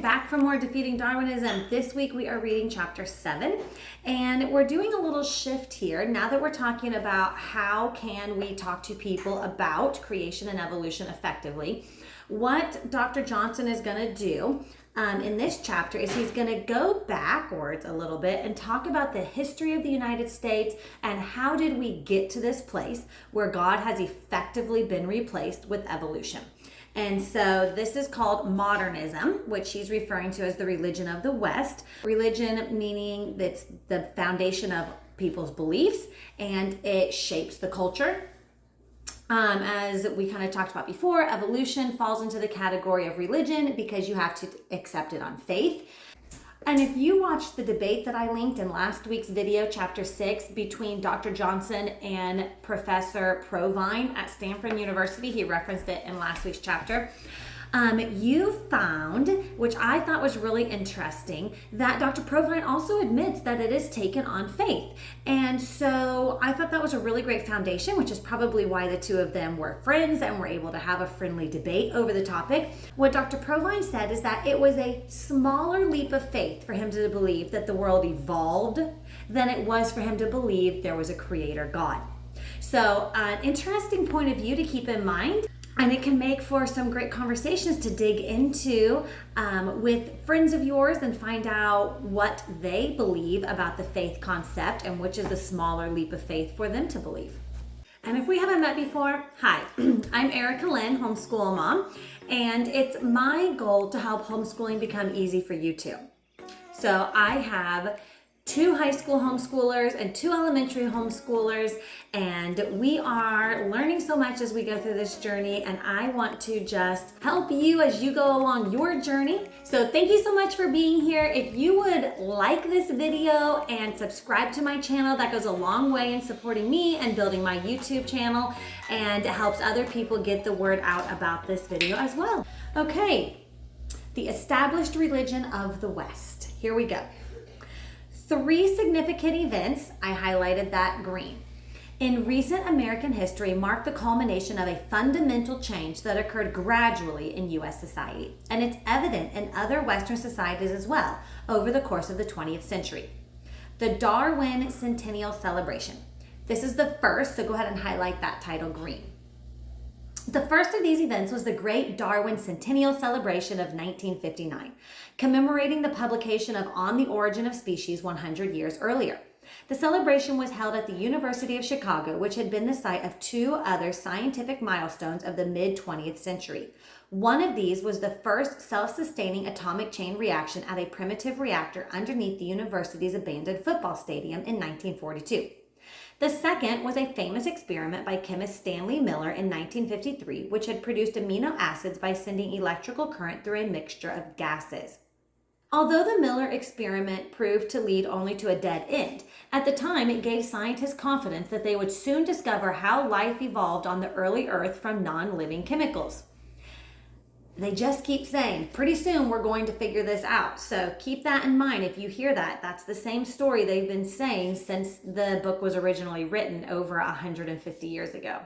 back for more Defeating Darwinism. This week we are reading chapter 7, and we're doing a little shift here now that we're talking about how can we talk to people about creation and evolution effectively. What Dr. Johnson is going to do in this chapter is he's going to go backwards a little bit and talk about the history of the United States and how did we get to this place where God has effectively been replaced with evolution. And so this is called modernism, which he's referring to as the religion of the West. Religion meaning that's the foundation of people's beliefs and it shapes the culture. As we kind of talked about before, evolution falls into the category of religion because you have to accept it on faith. And if you watched the debate that I linked in last week's video, chapter 6, between Dr. Johnson and Professor Provine at Stanford University, he referenced it in last week's chapter, you found, which I thought was really interesting, that Dr. Provine also admits that it is taken on faith. And so I thought that was a really great foundation, which is probably why the two of them were friends and were able to have a friendly debate over the topic. What Dr. Provine said is that it was a smaller leap of faith for him to believe that the world evolved than it was for him to believe there was a creator God. So an interesting point of view to keep in mind. And it can make for some great conversations to dig into with friends of yours and find out what they believe about the faith concept and which is a smaller leap of faith for them to believe. And if we haven't met before, hi, I'm Erica Lynn, homeschool mom, and it's my goal to help homeschooling become easy for you too. So I have 2 high school homeschoolers and 2 elementary homeschoolers, and we are learning so much as we go through this journey, and I want to just help you as you go along your journey. So thank you so much for being here. If you would like this video and subscribe to my channel, that goes a long way in supporting me and building my YouTube channel, and it helps other people get the word out about this video as well. Okay, the established religion of the West. Here we go. 3 significant events, I highlighted that green, in recent American history mark the culmination of a fundamental change that occurred gradually in U.S. society, and it's evident in other Western societies as well over the course of the 20th century. The Darwin Centennial Celebration. This is the first, so go ahead and highlight that title green. The first of these events was the Great Darwin Centennial Celebration of 1959, commemorating the publication of On the Origin of Species 100 years earlier. The celebration was held at the University of Chicago, which had been the site of 2 other scientific milestones of the mid-20th century. One of these was the first self-sustaining atomic chain reaction at a primitive reactor underneath the university's abandoned football stadium in 1942. The second was a famous experiment by chemist Stanley Miller in 1953, which had produced amino acids by sending electrical current through a mixture of gases. Although the Miller experiment proved to lead only to a dead end, at the time it gave scientists confidence that they would soon discover how life evolved on the early Earth from non-living chemicals. They just keep saying, pretty soon we're going to figure this out. So keep that in mind. If you hear that, that's the same story they've been saying since the book was originally written over 150 years ago.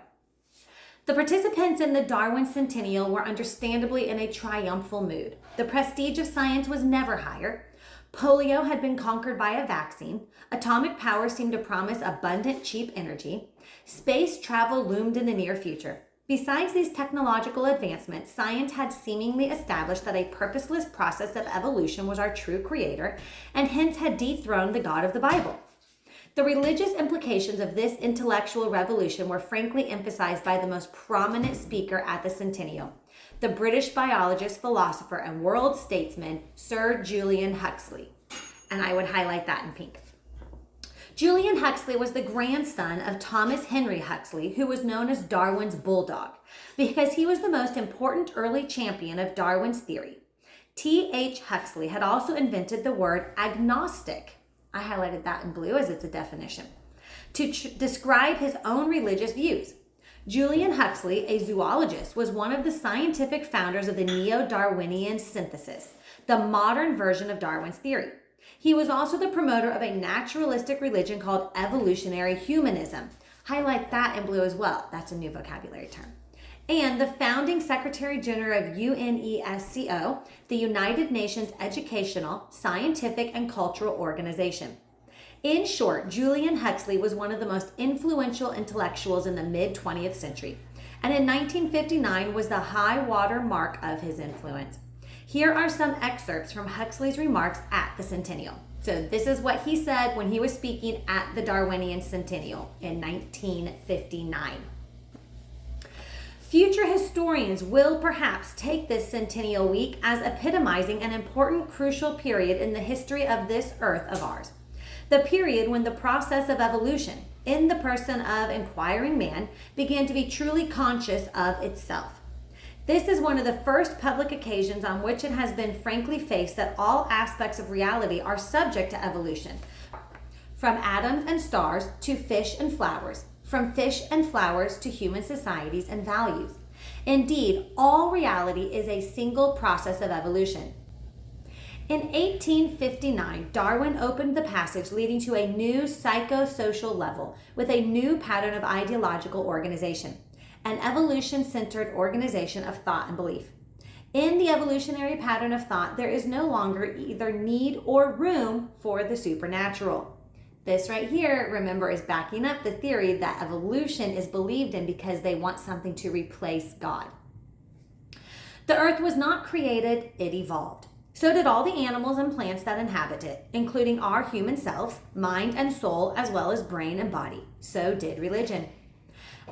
The participants in the Darwin Centennial were understandably in a triumphal mood. The prestige of science was never higher. Polio had been conquered by a vaccine. Atomic power seemed to promise abundant, cheap energy. Space travel loomed in the near future. Besides these technological advancements, science had seemingly established that a purposeless process of evolution was our true creator, and hence had dethroned the God of the Bible. The religious implications of this intellectual revolution were frankly emphasized by the most prominent speaker at the Centennial, the British biologist, philosopher, and world statesman, Sir Julian Huxley. And I would highlight that in pink. Julian Huxley was the grandson of Thomas Henry Huxley, who was known as Darwin's bulldog, because he was the most important early champion of Darwin's theory. T.H. Huxley had also invented the word agnostic. I highlighted that in blue as it's a definition, to describe his own religious views. Julian Huxley, a zoologist, was one of the scientific founders of the neo-Darwinian synthesis, the modern version of Darwin's theory. He was also the promoter of a naturalistic religion called evolutionary humanism. Highlight that in blue as well. That's a new vocabulary term. And the founding Secretary General of UNESCO, the United Nations Educational, Scientific, and Cultural Organization. In short, Julian Huxley was one of the most influential intellectuals in the mid-20th century, and in 1959 was the high water mark of his influence. Here are some excerpts from Huxley's remarks at the centennial. So this is what he said when he was speaking at the Darwinian centennial in 1959. Future historians will perhaps take this centennial week as epitomizing an important, crucial period in the history of this earth of ours. The period when the process of evolution, in the person of inquiring man, began to be truly conscious of itself. This is one of the first public occasions on which it has been frankly faced that all aspects of reality are subject to evolution, from atoms and stars to fish and flowers, from fish and flowers to human societies and values. Indeed, all reality is a single process of evolution. In 1859, Darwin opened the passage leading to a new psychosocial level with a new pattern of ideological organization, an evolution-centered organization of thought and belief. In the evolutionary pattern of thought, there is no longer either need or room for the supernatural. This right here, remember, is backing up the theory that evolution is believed in because they want something to replace God. The earth was not created, it evolved. So did all the animals and plants that inhabit it, including our human selves, mind and soul, as well as brain and body. So did religion.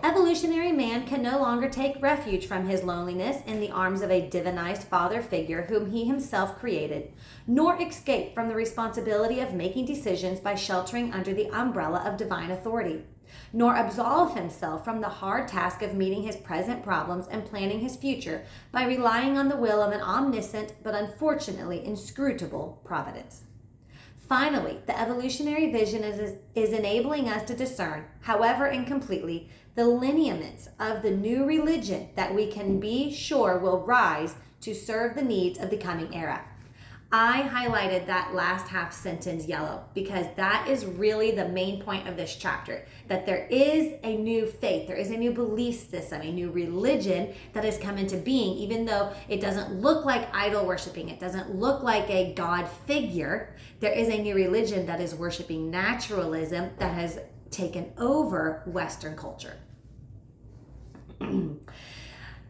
Evolutionary man can no longer take refuge from his loneliness in the arms of a divinized father figure whom he himself created, nor escape from the responsibility of making decisions by sheltering under the umbrella of divine authority, nor absolve himself from the hard task of meeting his present problems and planning his future by relying on the will of an omniscient but unfortunately inscrutable providence. Finally, the evolutionary vision is enabling us to discern, however incompletely, the lineaments of the new religion that we can be sure will rise to serve the needs of the coming era. I highlighted that last half sentence yellow because that is really the main point of this chapter, that there is a new faith, there is a new belief system, a new religion that has come into being, even though it doesn't look like idol worshiping, it doesn't look like a God figure. There is a new religion that is worshiping naturalism that has taken over Western culture.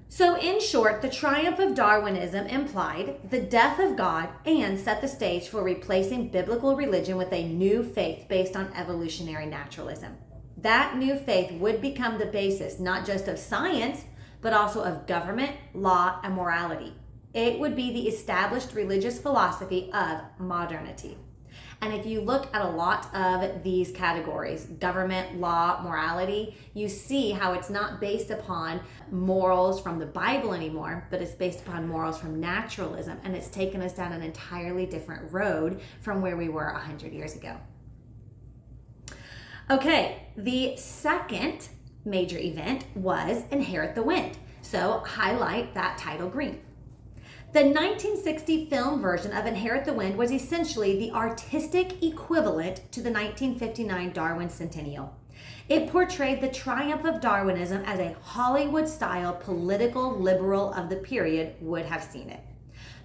So in short, the triumph of Darwinism implied the death of God and set the stage for replacing biblical religion with a new faith based on evolutionary naturalism. That new faith would become the basis not just of science, but also of government, law, and morality. It would be the established religious philosophy of modernity. And if you look at a lot of these categories, government, law, morality, you see how it's not based upon morals from the Bible anymore, but it's based upon morals from naturalism. And it's taken us down an entirely different road from where we were 100 years ago. Okay, the second major event was Inherit the Wind. So highlight that title green. The 1960 film version of Inherit the Wind was essentially the artistic equivalent to the 1959 Darwin Centennial. It portrayed the triumph of Darwinism as a Hollywood-style political liberal of the period would have seen it.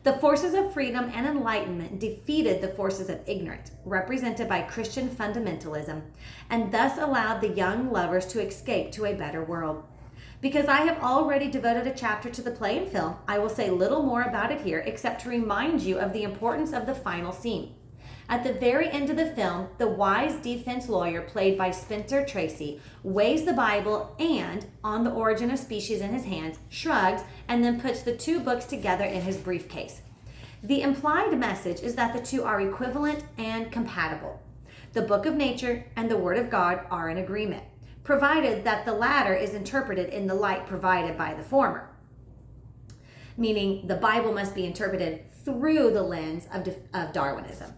The forces of freedom and enlightenment defeated the forces of ignorance, represented by Christian fundamentalism, and thus allowed the young lovers to escape to a better world. Because I have already devoted a chapter to the play and film, I will say little more about it here except to remind you of the importance of the final scene. At the very end of the film, the wise defense lawyer played by Spencer Tracy weighs the Bible and On the Origin of Species in his hands, shrugs, and then puts the two books together in his briefcase. The implied message is that the two are equivalent and compatible. The book of nature and the word of God are in agreement, provided that the latter is interpreted in the light provided by the former. Meaning the Bible must be interpreted through the lens of Darwinism.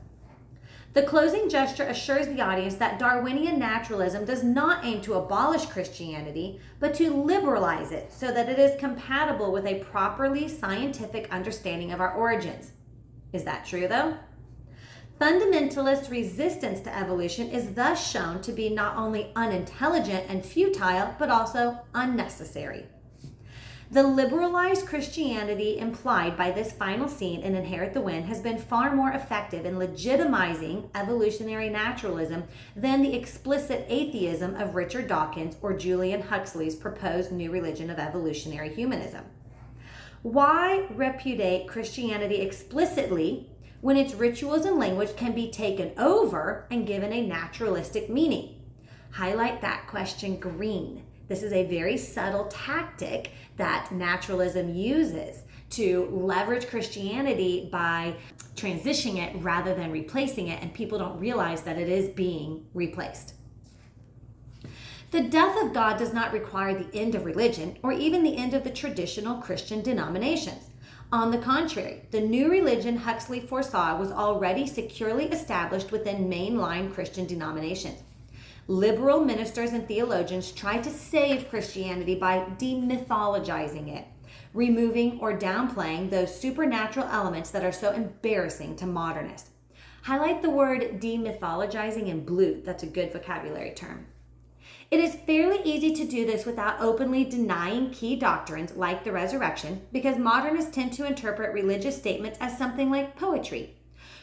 The closing gesture assures the audience that Darwinian naturalism does not aim to abolish Christianity, but to liberalize it so that it is compatible with a properly scientific understanding of our origins. Is that true though? Fundamentalist resistance to evolution is thus shown to be not only unintelligent and futile, but also unnecessary. The liberalized Christianity implied by this final scene in Inherit the Wind has been far more effective in legitimizing evolutionary naturalism than the explicit atheism of Richard Dawkins or Julian Huxley's proposed new religion of evolutionary humanism. Why repudiate Christianity explicitly when its rituals and language can be taken over and given a naturalistic meaning? Highlight that question green. This is a very subtle tactic that naturalism uses to leverage Christianity by transitioning it rather than replacing it, and people don't realize that it is being replaced. The death of God does not require the end of religion or even the end of the traditional Christian denominations. On the contrary, the new religion Huxley foresaw was already securely established within mainline Christian denominations. Liberal ministers and theologians tried to save Christianity by demythologizing it, removing or downplaying those supernatural elements that are so embarrassing to modernists. Highlight the word demythologizing in blue. That's a good vocabulary term. It is fairly easy to do this without openly denying key doctrines like the resurrection, because modernists tend to interpret religious statements as something like poetry.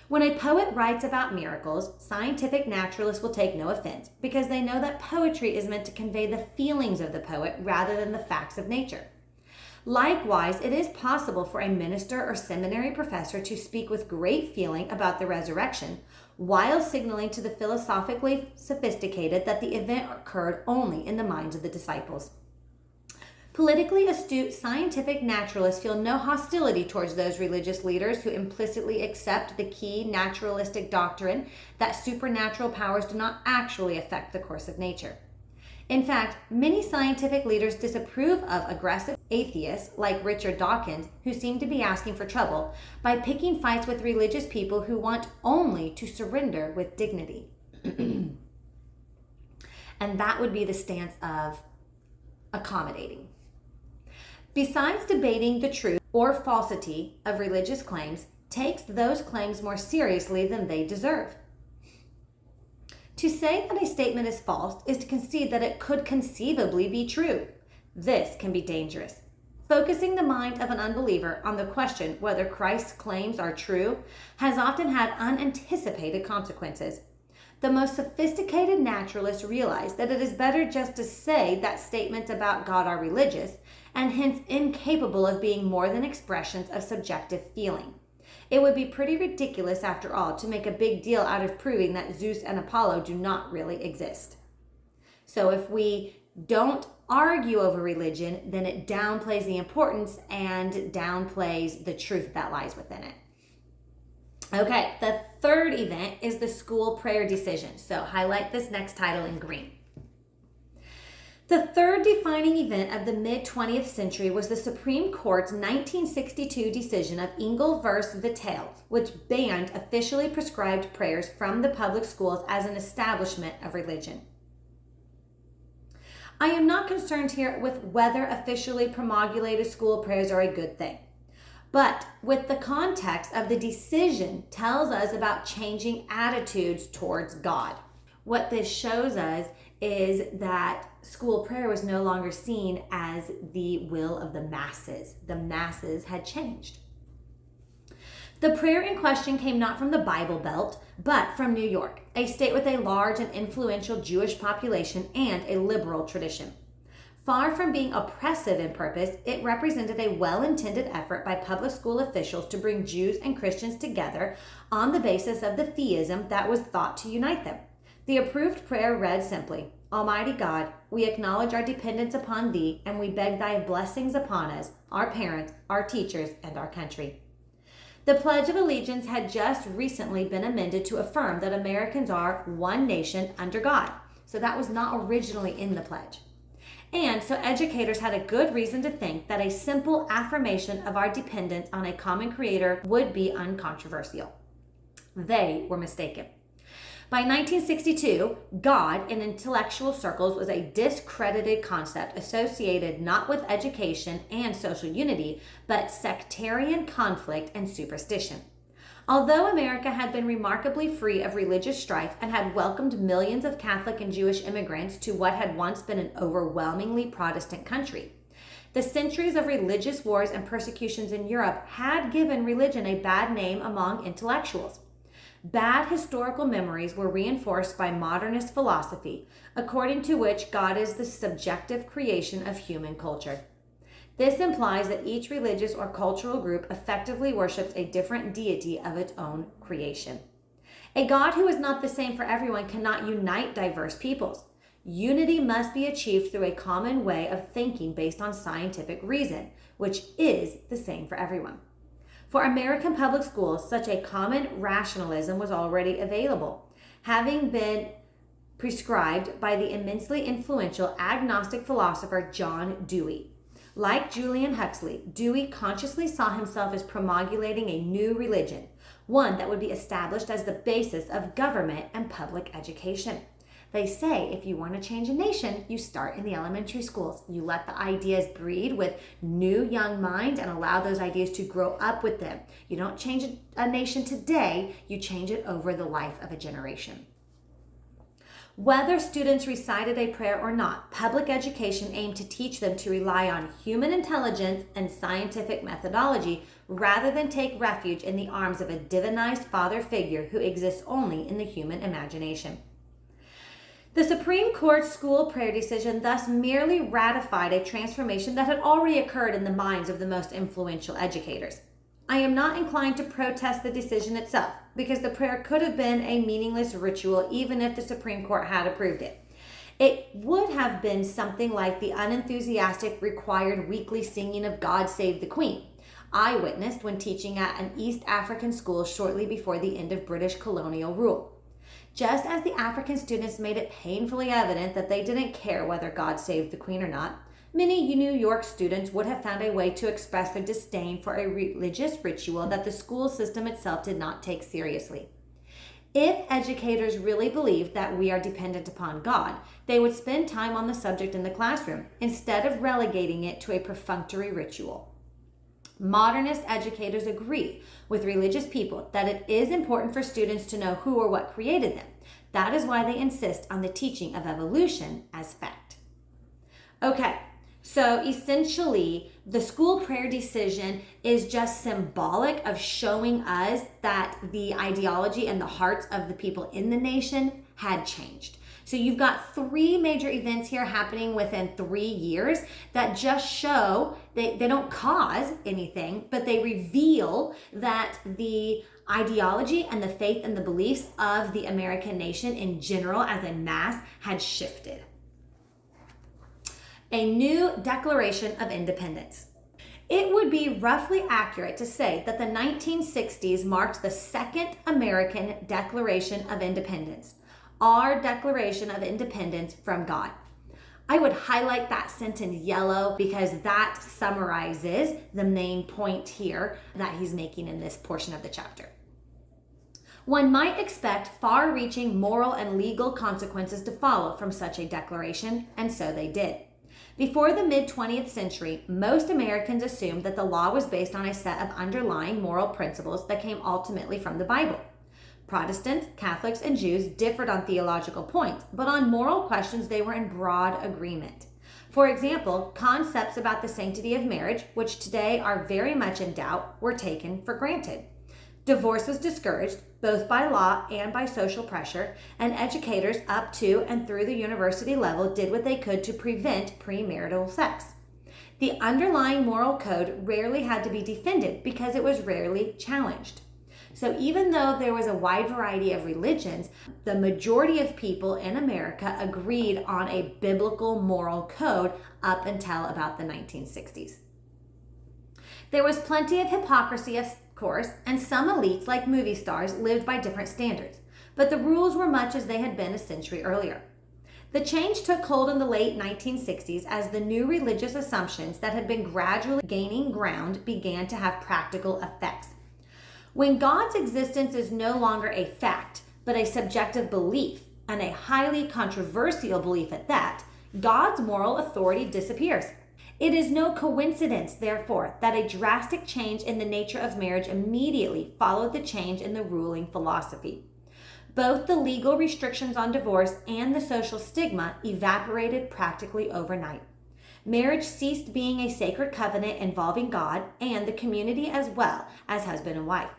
When a poet writes about miracles, scientific naturalists will take no offense because they know that poetry is meant to convey the feelings of the poet rather than the facts of nature. Likewise, it is possible for a minister or seminary professor to speak with great feeling about the resurrection while signaling to the philosophically sophisticated that the event occurred only in the minds of the disciples. Politically astute scientific naturalists feel no hostility towards those religious leaders who implicitly accept the key naturalistic doctrine that supernatural powers do not actually affect the course of nature. In fact, many scientific leaders disapprove of aggressive atheists like Richard Dawkins, who seem to be asking for trouble by picking fights with religious people who want only to surrender with dignity. And that would be the stance of accommodating. Besides debating the truth or falsity of religious claims, takes those claims more seriously than they deserve. To say that a statement is false is to concede that it could conceivably be true. This can be dangerous. Focusing the mind of an unbeliever on the question whether Christ's claims are true has often had unanticipated consequences. The most sophisticated naturalists realize that it is better just to say that statements about God are religious and hence incapable of being more than expressions of subjective feeling. It would be pretty ridiculous, after all, to make a big deal out of proving that Zeus and Apollo do not really exist. So if we don't argue over religion, then it downplays the importance and downplays the truth that lies within it. Okay, the third event is the school prayer decision. So highlight this next title in green. The third defining event of the mid-20th century was the Supreme Court's 1962 decision of Engel v. Vitale, which banned officially prescribed prayers from the public schools as an establishment of religion. I am not concerned here with whether officially promulgated school prayers are a good thing, but with the context of the decision tells us about changing attitudes towards God. What this shows us is that school prayer was no longer seen as the will of the masses. The masses had changed. The prayer in question came not from the Bible Belt, but from New York, a state with a large and influential Jewish population and a liberal tradition. Far from being oppressive in purpose, it represented a well-intended effort by public school officials to bring Jews and Christians together on the basis of the theism that was thought to unite them. The approved prayer read simply, Almighty God, we acknowledge our dependence upon Thee, and we beg Thy blessings upon us, our parents, our teachers, and our country. The Pledge of Allegiance had just recently been amended to affirm that Americans are one nation under God. So that was not originally in the pledge. And so educators had a good reason to think that a simple affirmation of our dependence on a common creator would be uncontroversial. They were mistaken. By 1962, God in intellectual circles was a discredited concept associated not with education and social unity, but sectarian conflict and superstition. Although America had been remarkably free of religious strife and had welcomed millions of Catholic and Jewish immigrants to what had once been an overwhelmingly Protestant country, the centuries of religious wars and persecutions in Europe had given religion a bad name among intellectuals. Bad historical memories were reinforced by modernist philosophy, according to which God is the subjective creation of human culture. This implies that each religious or cultural group effectively worships a different deity of its own creation. A God who is not the same for everyone cannot unite diverse peoples. Unity must be achieved through a common way of thinking based on scientific reason, which is the same for everyone. For American public schools, such a common rationalism was already available, having been prescribed by the immensely influential agnostic philosopher John Dewey. Like Julian Huxley, Dewey consciously saw himself as promulgating a new religion, one that would be established as the basis of government and public education. They say if you want to change a nation, you start in the elementary schools. You let the ideas breed with new young minds and allow those ideas to grow up with them. You don't change a nation today, you change it over the life of a generation. Whether students recited a prayer or not, public education aimed to teach them to rely on human intelligence and scientific methodology rather than take refuge in the arms of a divinized father figure who exists only in the human imagination. The Supreme Court's school prayer decision thus merely ratified a transformation that had already occurred in the minds of the most influential educators. I am not inclined to protest the decision itself, because the prayer could have been a meaningless ritual even if the Supreme Court had approved it. It would have been something like the unenthusiastic required weekly singing of God Save the Queen I witnessed when teaching at an East African school shortly before the end of British colonial rule. Just as the African students made it painfully evident that they didn't care whether God saved the Queen or not, many New York students would have found a way to express their disdain for a religious ritual that the school system itself did not take seriously. If educators really believed that we are dependent upon God, they would spend time on the subject in the classroom instead of relegating it to a perfunctory ritual. Modernist educators agree with religious people that it is important for students to know who or what created them. That is why they insist on the teaching of evolution as fact. Okay. So essentially, the school prayer decision is just symbolic of showing us that the ideology and the hearts of the people in the nation had changed. So you've got three major events here happening within 3 years that just show, they don't cause anything, but they reveal that the ideology and the faith and the beliefs of the American nation in general as a mass had shifted. A new Declaration of Independence. It would be roughly accurate to say that the 1960s marked the second American Declaration of Independence, our Declaration of Independence from God. I would highlight that sentence in yellow because that summarizes the main point here that he's making in this portion of the chapter. One might expect far-reaching moral and legal consequences to follow from such a declaration, and so they did. Before the mid-20th century, most Americans assumed that the law was based on a set of underlying moral principles that came ultimately from the Bible. Protestants, Catholics, and Jews differed on theological points, but on moral questions they were in broad agreement. For example, concepts about the sanctity of marriage, which today are very much in doubt, were taken for granted. Divorce was discouraged, both by law and by social pressure, and educators up to and through the university level did what they could to prevent premarital sex. The underlying moral code rarely had to be defended because it was rarely challenged. So even though there was a wide variety of religions, the majority of people in America agreed on a biblical moral code up until about the 1960s. There was plenty of hypocrisy, of course, and some elites, like movie stars, lived by different standards, but the rules were much as they had been a century earlier. The change took hold in the late 1960s as the new religious assumptions that had been gradually gaining ground began to have practical effects. When God's existence is no longer a fact, but a subjective belief, and a highly controversial belief at that, God's moral authority disappears. It is no coincidence, therefore, that a drastic change in the nature of marriage immediately followed the change in the ruling philosophy. Both the legal restrictions on divorce and the social stigma evaporated practically overnight. Marriage ceased being a sacred covenant involving God and the community as well as husband and wife.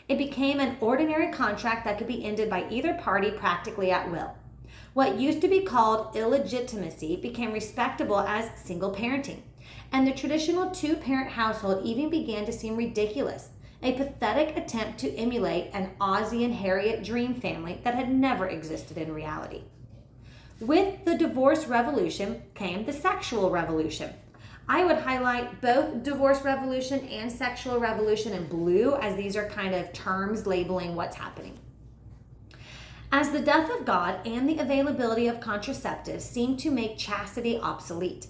It became an ordinary contract that could be ended by either party practically at will. What used to be called illegitimacy became respectable as single parenting, and the traditional two-parent household even began to seem ridiculous, a pathetic attempt to emulate an Ozzie and Harriet dream family that had never existed in reality. With the divorce revolution came the sexual revolution. I would highlight both divorce revolution and sexual revolution in blue, as these are kind of terms labeling what's happening. As the death of God and the availability of contraceptives seemed to make chastity obsolete.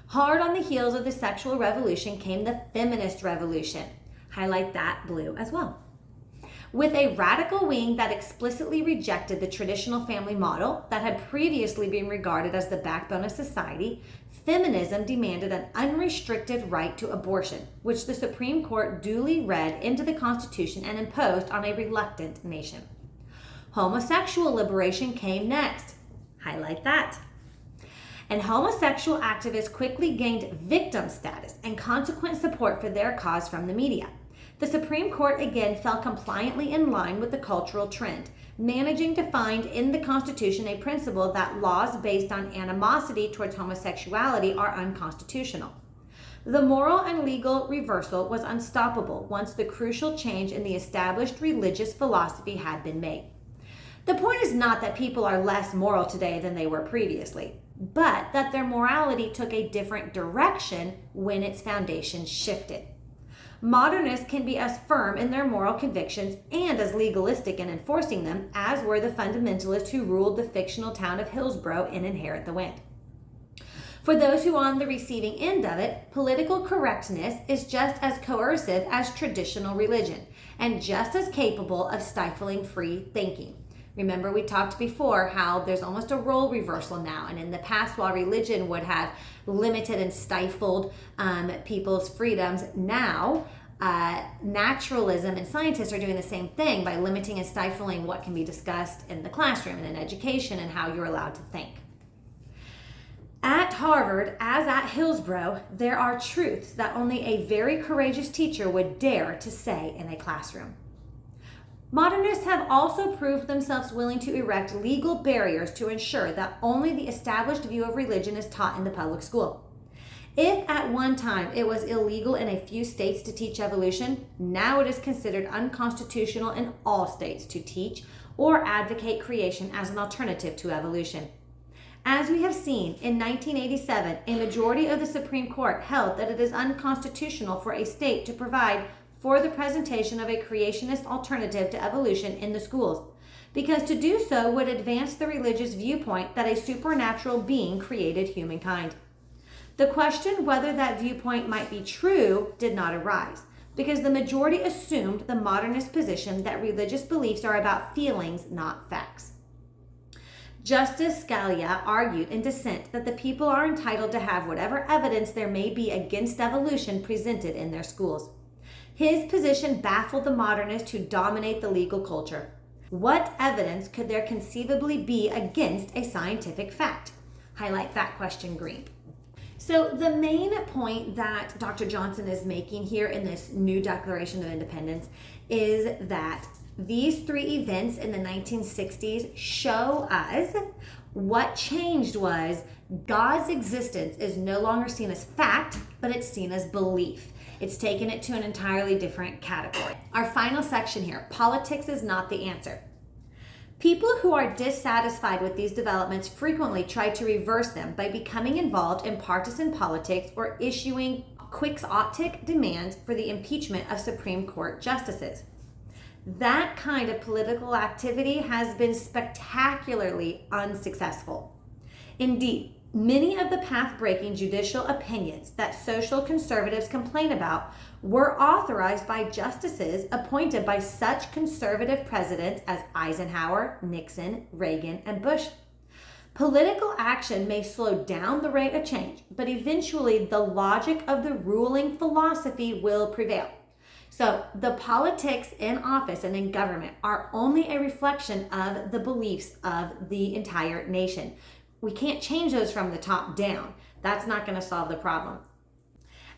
Hard on the heels of the sexual revolution came the feminist revolution. Highlight that blue as well. With a radical wing that explicitly rejected the traditional family model that had previously been regarded as the backbone of society, feminism demanded an unrestricted right to abortion, which the Supreme Court duly read into the Constitution and imposed on a reluctant nation. Homosexual liberation came next. Highlight that. And homosexual activists quickly gained victim status and consequent support for their cause from the media. The Supreme Court again fell compliantly in line with the cultural trend, managing to find in the Constitution a principle that laws based on animosity towards homosexuality are unconstitutional. The moral and legal reversal was unstoppable once the crucial change in the established religious philosophy had been made. The point is not that people are less moral today than they were previously, but that their morality took a different direction when its foundation shifted. Modernists can be as firm in their moral convictions and as legalistic in enforcing them as were the fundamentalists who ruled the fictional town of Hillsborough in Inherit the Wind. For those who are on the receiving end of it, political correctness is just as coercive as traditional religion and just as capable of stifling free thinking. Remember, we talked before how there's almost a role reversal now. And in the past, while religion would have limited and stifled people's freedoms, now naturalism and scientists are doing the same thing by limiting and stifling what can be discussed in the classroom and in education and how you're allowed to think. At Harvard, as at Hillsborough, there are truths that only a very courageous teacher would dare to say in a classroom. Modernists have also proved themselves willing to erect legal barriers to ensure that only the established view of religion is taught in the public school. If at one time it was illegal in a few states to teach evolution, now it is considered unconstitutional in all states to teach or advocate creation as an alternative to evolution. As we have seen, in 1987, a majority of the Supreme Court held that it is unconstitutional for a state to provide for the presentation of a creationist alternative to evolution in the schools, because to do so would advance the religious viewpoint that a supernatural being created humankind. The question whether that viewpoint might be true did not arise, because the majority assumed the modernist position that religious beliefs are about feelings, not facts. Justice Scalia argued in dissent that the people are entitled to have whatever evidence there may be against evolution presented in their schools. His position baffled the modernists who dominate the legal culture. What evidence could there conceivably be against a scientific fact? Highlight that question green. So the main point that Dr. Johnson is making here in this new Declaration of Independence is that these three events in the 1960s show us what changed was God's existence is no longer seen as fact, but it's seen as belief. It's taken it to an entirely different category. Our final section here, politics is not the answer. People who are dissatisfied with these developments frequently try to reverse them by becoming involved in partisan politics or issuing quixotic demands for the impeachment of Supreme Court justices. That kind of political activity has been spectacularly unsuccessful. Indeed, many of the path-breaking judicial opinions that social conservatives complain about were authorized by justices appointed by such conservative presidents as Eisenhower, Nixon, Reagan, and Bush. Political action may slow down the rate of change, but eventually the logic of the ruling philosophy will prevail. So the politics in office and in government are only a reflection of the beliefs of the entire nation. We can't change those from the top down. That's not going to solve the problem.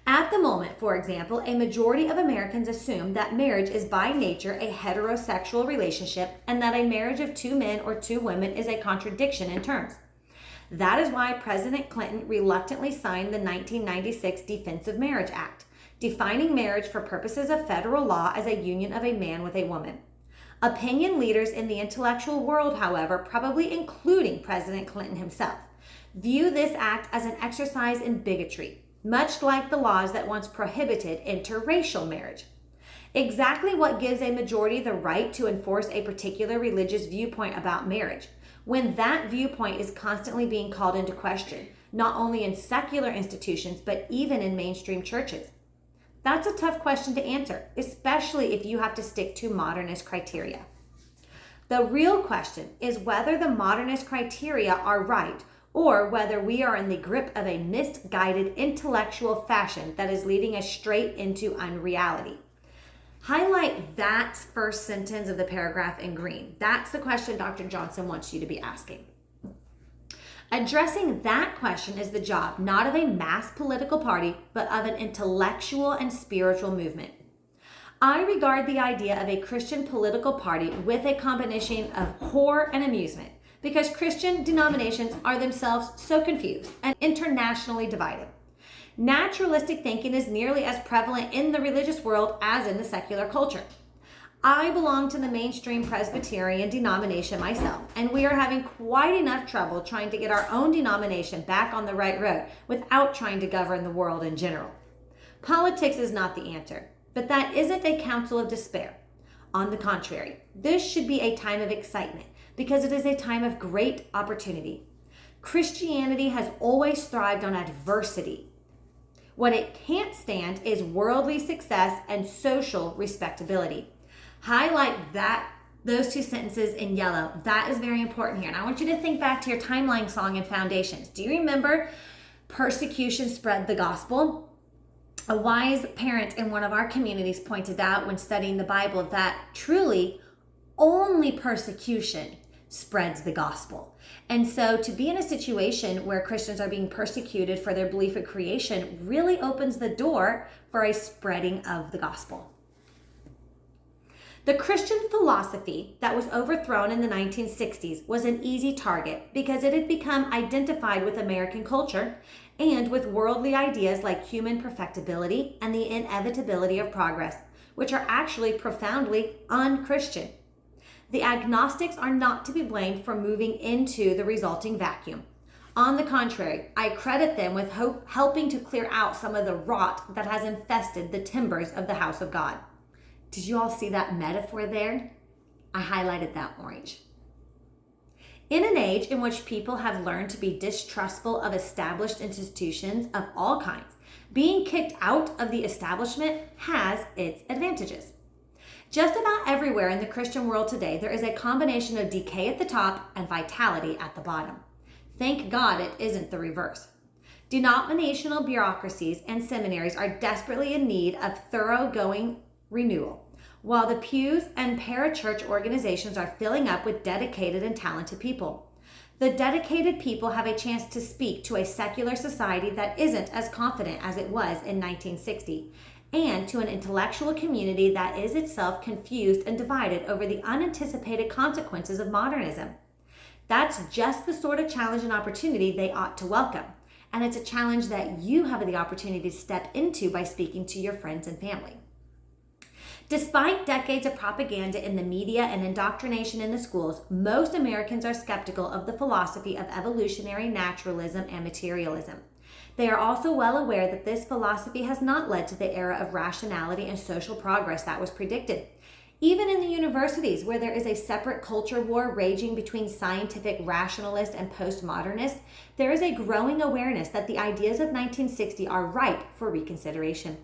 At the moment, for example, a majority of Americans assume that marriage is by nature a heterosexual relationship and that a marriage of two men or two women is a contradiction in terms. That is why President Clinton reluctantly signed the 1996 Defense of Marriage Act, defining marriage for purposes of federal law as a union of a man with a woman. Opinion leaders in the intellectual world, however, probably including President Clinton himself, view this act as an exercise in bigotry, much like the laws that once prohibited interracial marriage. Exactly what gives a majority the right to enforce a particular religious viewpoint about marriage, when that viewpoint is constantly being called into question, not only in secular institutions, but even in mainstream churches? That's a tough question to answer, especially if you have to stick to modernist criteria. The real question is whether the modernist criteria are right, or whether we are in the grip of a misguided intellectual fashion that is leading us straight into unreality. Highlight that first sentence of the paragraph in green. That's the question Dr. Johnson wants you to be asking. Addressing that question is the job not of a mass political party, but of an intellectual and spiritual movement. I regard the idea of a Christian political party with a combination of horror and amusement, because Christian denominations are themselves so confused and internationally divided. Naturalistic thinking is nearly as prevalent in the religious world as in the secular culture. I belong to the mainstream Presbyterian denomination myself, and we are having quite enough trouble trying to get our own denomination back on the right road without trying to govern the world in general. Politics is not the answer, but that isn't a counsel of despair. On the contrary, this should be a time of excitement, because it is a time of great opportunity. Christianity has always thrived on adversity. What it can't stand is worldly success and social respectability. Highlight those two sentences in yellow. That is very important here. And I want you to think back to your timeline song and foundations. Do you remember persecution spread the gospel? A wise parent in one of our communities pointed out when studying the Bible that truly only persecution spreads the gospel. And so to be in a situation where Christians are being persecuted for their belief in creation really opens the door for a spreading of the gospel. The Christian philosophy that was overthrown in the 1960s was an easy target because it had become identified with American culture and with worldly ideas like human perfectibility and the inevitability of progress, which are actually profoundly un-Christian. The agnostics are not to be blamed for moving into the resulting vacuum. On the contrary, I credit them with helping to clear out some of the rot that has infested the timbers of the house of God. Did you all see that metaphor there? I highlighted that orange. In an age in which people have learned to be distrustful of established institutions of all kinds, being kicked out of the establishment has its advantages. Just about everywhere in the Christian world today, there is a combination of decay at the top and vitality at the bottom. Thank God it isn't the reverse. Denominational bureaucracies and seminaries are desperately in need of thoroughgoing renewal, while the pews and parachurch organizations are filling up with dedicated and talented people. The dedicated people have a chance to speak to a secular society that isn't as confident as it was in 1960, and to an intellectual community that is itself confused and divided over the unanticipated consequences of modernism. That's just the sort of challenge and opportunity they ought to welcome. And it's a challenge that you have the opportunity to step into by speaking to your friends and family. Despite decades of propaganda in the media and indoctrination in the schools, most Americans are skeptical of the philosophy of evolutionary naturalism and materialism. They are also well aware that this philosophy has not led to the era of rationality and social progress that was predicted. Even in the universities, where there is a separate culture war raging between scientific rationalists and postmodernists, there is a growing awareness that the ideas of 1960 are ripe for reconsideration.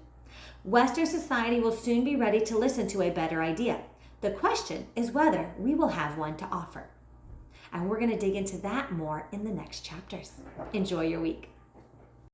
Western society will soon be ready to listen to a better idea. The question is whether we will have one to offer. And we're going to dig into that more in the next chapters. Enjoy your week.